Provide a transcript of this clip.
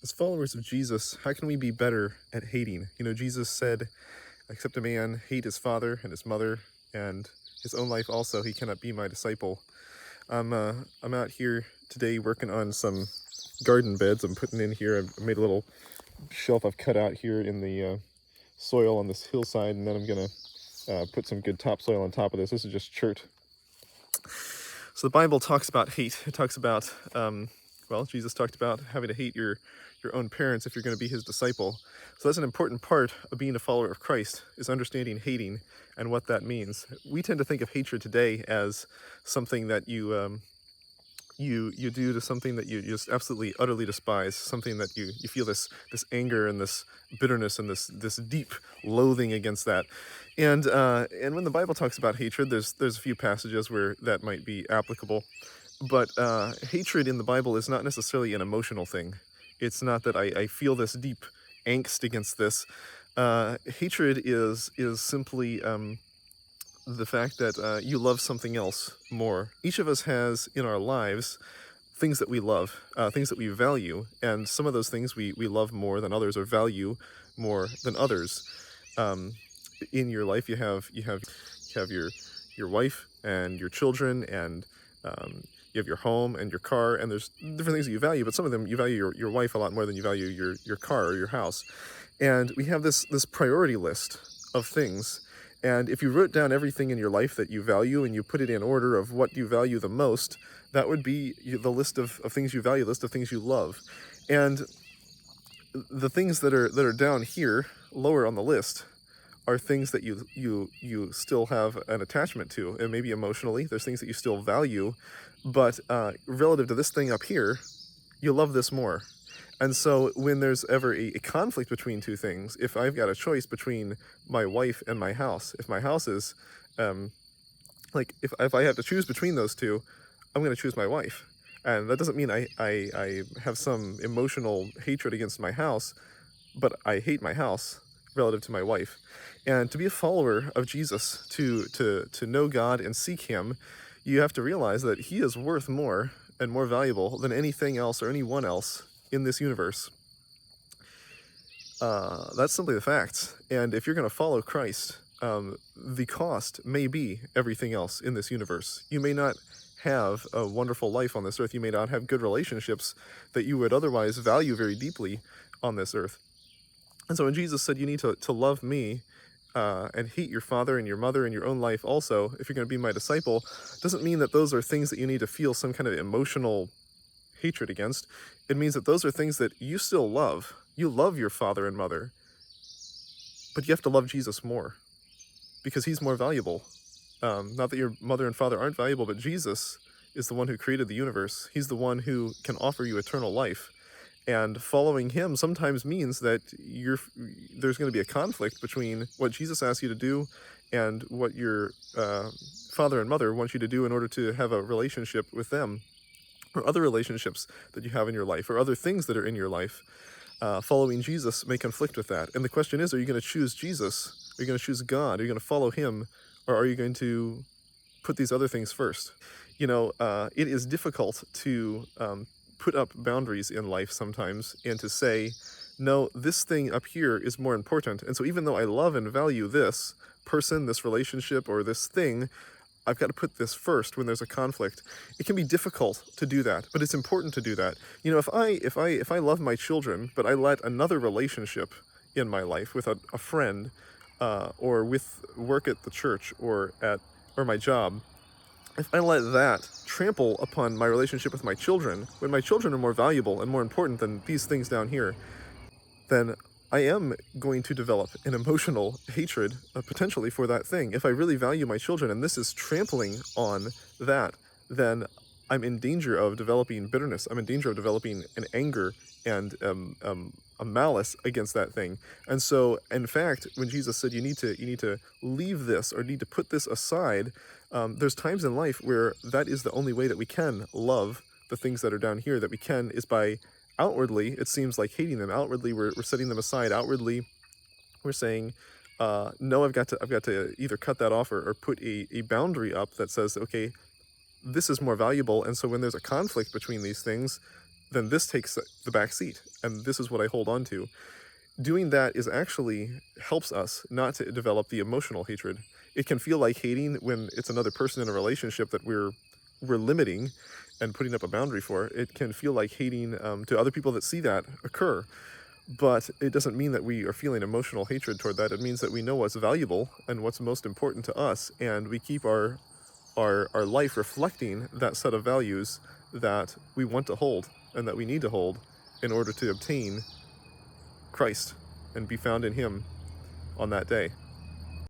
As followers of Jesus, how can we be better at hating? Jesus said, except a man hate his father and his mother and his own life also, he cannot be my disciple. I'm out here today working on some garden beds. I'm putting in here. I made a little shelf I've cut out here in the soil on this hillside, and then I'm gonna put some good topsoil on top of this. This is just chert. So the Bible talks about hate. It talks about, Jesus talked about having to hate your own parents if you're going to be his disciple. So that's an important part of being a follower of Christ, is understanding hating and what that means. We tend to think of hatred today as something that you do to something that you just absolutely utterly despise, something that you feel this anger and this bitterness and this deep loathing against that. And when the Bible talks about hatred, there's a few passages where that might be applicable, but hatred in the Bible is not necessarily an emotional thing. It's not that I feel this deep angst against this. Hatred is simply the fact that you love something else more. Each of us has in our lives things that we love, things that we value, and some of those things we love more than others, or value more than others. In your life, you have your wife and your children, and you have your home and your car, and there's different things that you value, but some of them you value your wife a lot more than you value your car or your house. And we have this priority list of things. And if you wrote down everything in your life that you value and you put it in order of what you value the most, that would be the list of things you value, list of things you love. And the things that are down here, lower on the list, are things that you still have an attachment to, and maybe emotionally, there's things that you still value, but relative to this thing up here, you love this more. And so when there's ever a conflict between two things, if I've got a choice between my wife and my house, if my house is, if I have to choose between those two, I'm going to choose my wife. And that doesn't mean I have some emotional hatred against my house, but I hate my house relative to my wife. And to be a follower of Jesus, to know God and seek him, you have to realize that he is worth more and more valuable than anything else or anyone else in this universe. That's simply the facts. And if you're going to follow Christ, the cost may be everything else in this universe. You may not have a wonderful life on this earth. You may not have good relationships that you would otherwise value very deeply on this earth. And so when Jesus said you need to love me and hate your father and your mother and your own life also, if you're going to be my disciple, doesn't mean that those are things that you need to feel some kind of emotional hatred against. It means that those are things that you still love. You love your father and mother, but you have to love Jesus more because he's more valuable. Not that your mother and father aren't valuable, but Jesus is the one who created the universe. He's the one who can offer you eternal life. And following him sometimes means that there's going to be a conflict between what Jesus asks you to do and what your father and mother want you to do in order to have a relationship with them, or other relationships that you have in your life, or other things that are in your life. Following Jesus may conflict with that. And the question is, are you going to choose Jesus? Are you going to choose God? Are you going to follow him? Or are you going to put these other things first? It is difficult to put up boundaries in life sometimes, and to say, no, this thing up here is more important. And so even though I love and value this person, this relationship, or this thing, I've got to put this first when there's a conflict. It can be difficult to do that, but it's important to do that. If I love my children, but I let another relationship in my life with a friend, or with work at the church, or my job, if I let that trample upon my relationship with my children, when my children are more valuable and more important than these things down here, then I am going to develop an emotional hatred, potentially, for that thing. If I really value my children and this is trampling on that, then I'm in danger of developing bitterness. I'm in danger of developing an anger and a malice against that thing. And so, in fact, when Jesus said you need to leave this, or need to put this aside, there's times in life where that is the only way that we can love the things that are down here, that we can, is by outwardly, it seems like hating them. Outwardly, we're setting them aside. Outwardly, we're saying, no, I've got to either cut that off, or put a boundary up that says, okay, this is more valuable. And so when there's a conflict between these things, then this takes the back seat. and this is what I hold on to. Doing that is actually helps us not to develop the emotional hatred. It can feel like hating when it's another person in a relationship that we're limiting and putting up a boundary for. It can feel like hating to other people that see that occur, but it doesn't mean that we are feeling emotional hatred toward that. It means that we know what's valuable and what's most important to us, and we keep our life reflecting that set of values that we want to hold and that we need to hold in order to obtain Christ and be found in Him on that day.